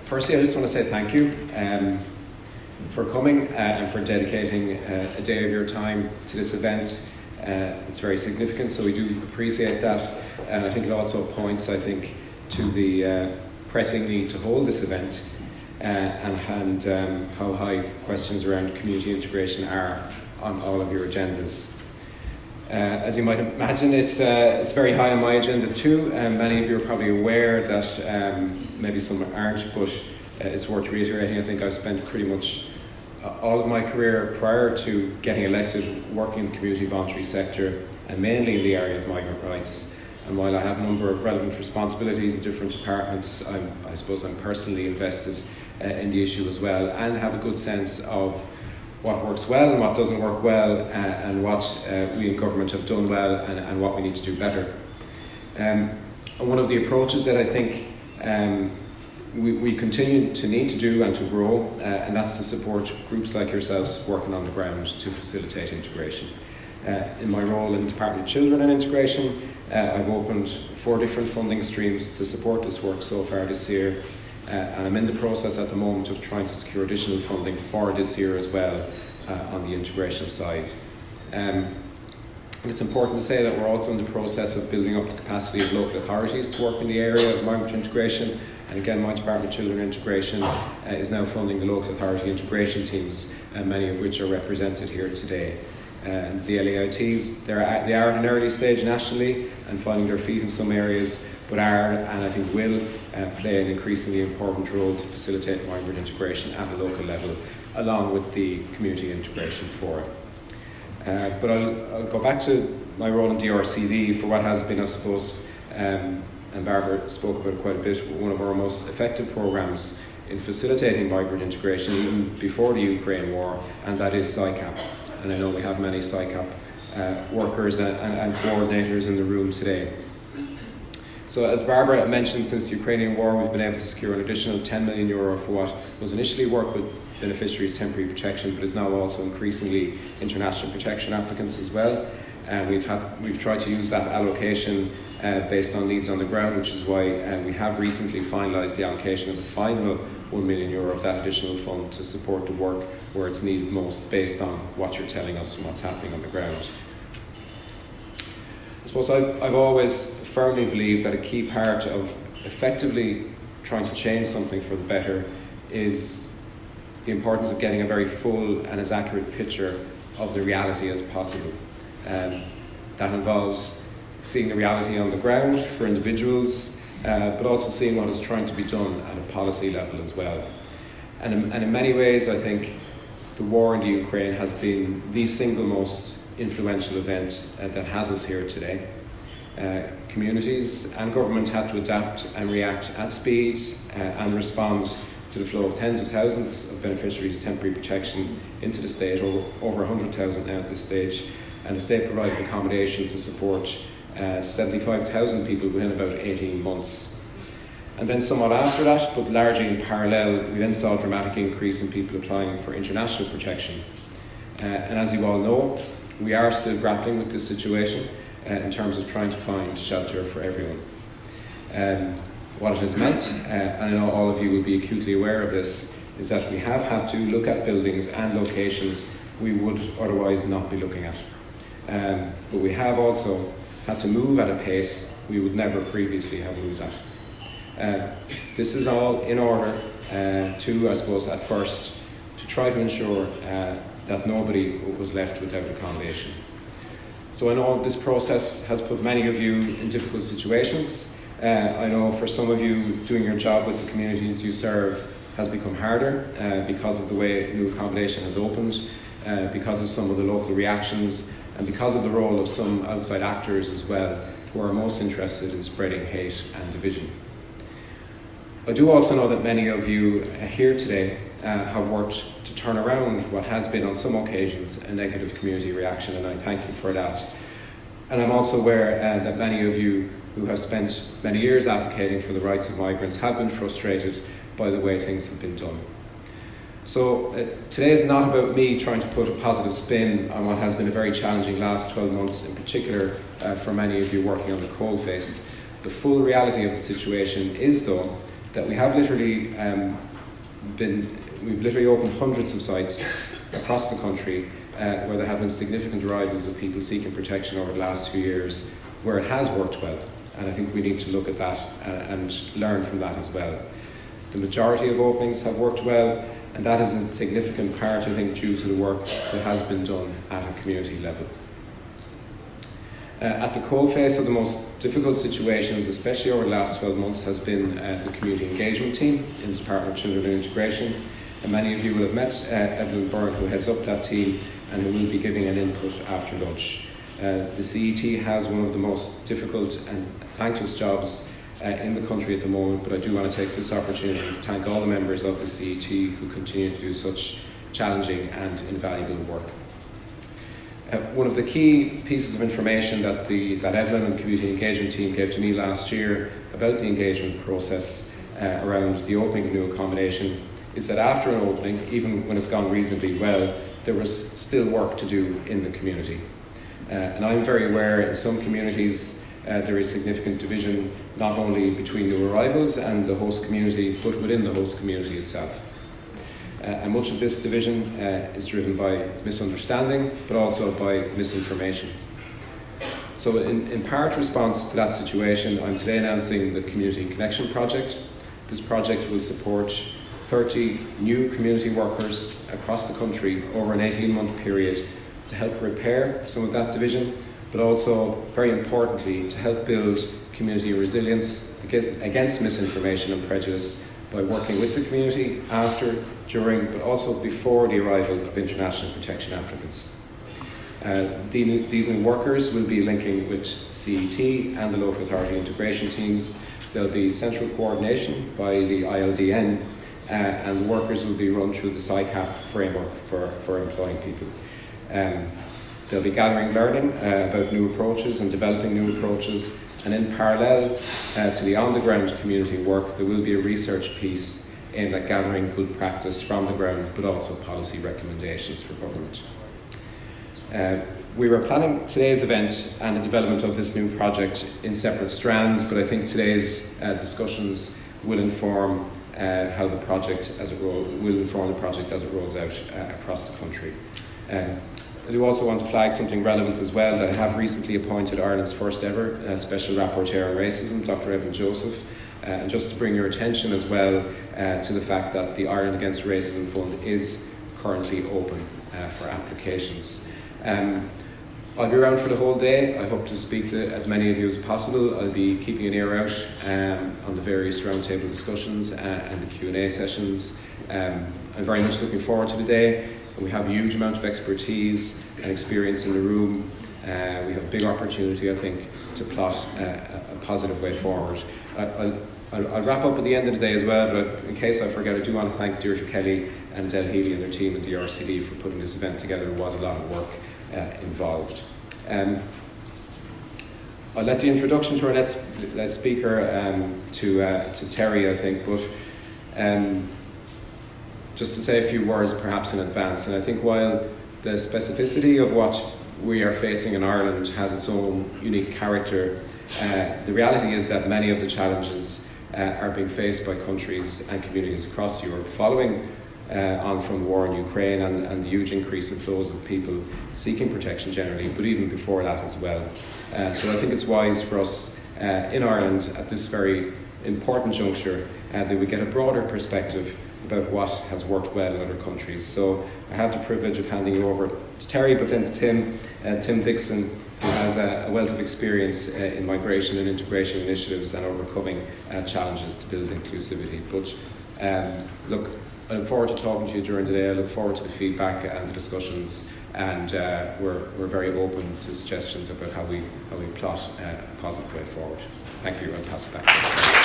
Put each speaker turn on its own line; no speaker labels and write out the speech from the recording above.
Firstly, I just want to say thank you for coming and for dedicating a day of your time to this event. It's very significant, so we do appreciate that. And I think it also points, to the pressing need to hold this event and how high questions around community integration are on all of your agendas. As you might imagine, it's very high on my agenda too. Many of you are probably aware that maybe some aren't, but it's worth reiterating. I think I've spent pretty much all of my career prior to getting elected working in the community voluntary sector, and mainly in the area of migrant rights. And while I have a number of relevant responsibilities in different departments, I suppose I'm personally invested in the issue as well, and have a good sense of what works well and what doesn't work well, and what we in government have done well and what we need to do better. And one of the approaches that I think we continue to need to do and to grow, and that's to support groups like yourselves working on the ground to facilitate integration. In my role in the Department of Children and Integration, I've opened 4 different funding streams to support this work so far this year. And I'm in the process at the moment of trying to secure additional funding for this year as well on the integration side. It's important to say that we're also in the process of building up the capacity of local authorities to work in the area of migrant integration. And again, my Department of Children Integration is now funding the local authority integration teams, many of which are represented here today. The LAITs, they are at an early stage nationally and finding their feet in some areas, but are, and I think will, play an increasingly important role to facilitate migrant integration at a local level, along with the Community Integration Forum. But I'll go back to my role in DRCD for what has been, I suppose, and Barbara spoke about it quite a bit, one of our most effective programmes in facilitating migrant integration even before the Ukraine war, and that is SICAP. And I know we have many SICAP workers and coordinators in the room today. So as Barbara mentioned, since the Ukrainian war, we've been able to secure an additional €10 million for what was initially work with beneficiaries temporary protection, but is now also increasingly international protection applicants as well. And we've tried to use that allocation based on needs on the ground, which is why we have recently finalised the allocation of the final €1 million of that additional fund to support the work where it's needed most, based on what you're telling us and what's happening on the ground. I suppose I've always firmly believed that a key part of effectively trying to change something for the better is the importance of getting a very full and as accurate picture of the reality as possible. That involves seeing the reality on the ground for individuals, but also seeing what is trying to be done at a policy level as well. And in many ways, I think the war in the Ukraine has been the single most influential event that has us here today. Communities and government had to adapt and react at speed and respond to the flow of tens of thousands of beneficiaries of temporary protection into the state, over 100,000 now at this stage, and the state provided accommodation to support 75,000 people within about 18 months. And then somewhat after that, but largely in parallel, we then saw a dramatic increase in people applying for international protection. And as you all know, we are still grappling with this situation in terms of trying to find shelter for everyone. What it has meant, and I know all of you will be acutely aware of this, is that we have had to look at buildings and locations we would otherwise not be looking at. But we have also had to move at a pace we would never previously have moved at. This is all in order to, I suppose, at first, to try to ensure that nobody was left without accommodation. So I know this process has put many of you in difficult situations. I know for some of you, doing your job with the communities you serve has become harder because of the way new accommodation has opened, because of some of the local reactions, and because of the role of some outside actors as well, who are most interested in spreading hate and division. I do also know that many of you here today have worked to turn around what has been on some occasions a negative community reaction, and I thank you for that. And I'm also aware that many of you who have spent many years advocating for the rights of migrants have been frustrated by the way things have been done. So today is not about me trying to put a positive spin on what has been a very challenging last 12 months, in particular for many of you working on the coalface. The full reality of the situation is, though, that we have literally we've literally opened hundreds of sites across the country where there have been significant arrivals of people seeking protection over the last few years, where it has worked well. And I think we need to look at that and learn from that as well. The majority of openings have worked well, and that is a significant part, I think, due to the work that has been done at a community level. At the coalface of the most difficult situations, especially over the last 12 months, has been the community engagement team in the Department of Children and Integration. And many of you will have met Evelyn Byrne, who heads up that team and who will be giving an input after lunch. The CET has one of the most difficult and thankless jobs in the country at the moment, but I do want to take this opportunity to thank all the members of the CET who continue to do such challenging and invaluable work. One of the key pieces of information that Evelyn and the Community Engagement team gave to me last year about the engagement process around the opening of new accommodation is that after an opening, even when it's gone reasonably well, there was still work to do in the community. And I'm very aware in some communities there is significant division not only between new arrivals and the host community, but within the host community itself. And much of this division is driven by misunderstanding, but also by misinformation. So in part response to that situation, I'm today announcing the Community Connection Project. This project will support 30 new community workers across the country over an 18-month period to help repair some of that division, but also, very importantly, to help build community resilience against misinformation and prejudice by working with the community after, during, but also before the arrival of international protection applicants. These new workers will be linking with CET and the local authority integration teams. There'll be central coordination by the ILDN, and the workers will be run through the SICAP framework for employing people. They'll be gathering learning about new approaches and developing new approaches, and in parallel to the on-the-ground community work, there will be a research piece aimed at gathering good practice from the ground, but also policy recommendations for government. We were planning today's event and the development of this new project in separate strands, but I think today's discussions will inform how the project as it rolls out across the country. I do also want to flag something relevant as well, that I have recently appointed Ireland's first ever Special Rapporteur on Racism, Dr. Evan Joseph, and just to bring your attention as well to the fact that the Ireland Against Racism Fund is currently open for applications. I'll be around for the whole day. I hope to speak to as many of you as possible. I'll be keeping an ear out on the various roundtable discussions and the Q&A sessions. I'm very much looking forward to the day. We have a huge amount of expertise and experience in the room. We have a big opportunity, I think, to plot a positive way forward. I'll wrap up at the end of the day as well, but in case I forget, I do want to thank Deirdre Kelly and Del Healy and their team at the RCD for putting this event together. There was a lot of work involved. I'll let the introduction to our next speaker to Terry, I think, but just to say a few words perhaps in advance. And I think while the specificity of what we are facing in Ireland has its own unique character, the reality is that many of the challenges are being faced by countries and communities across Europe following on from the war in Ukraine and the huge increase in flows of people seeking protection generally, but even before that as well. So I think it's wise for us in Ireland at this very important juncture that we get a broader perspective about what has worked well in other countries. So I have the privilege of handing you over to Terry, but then to Tim Dixon, who has a wealth of experience in migration and integration initiatives and overcoming challenges to build inclusivity. But look, I look forward to talking to you during the day. I look forward to the feedback and the discussions, and we're very open to suggestions about how we plot a positive way forward. Thank you, and pass it back.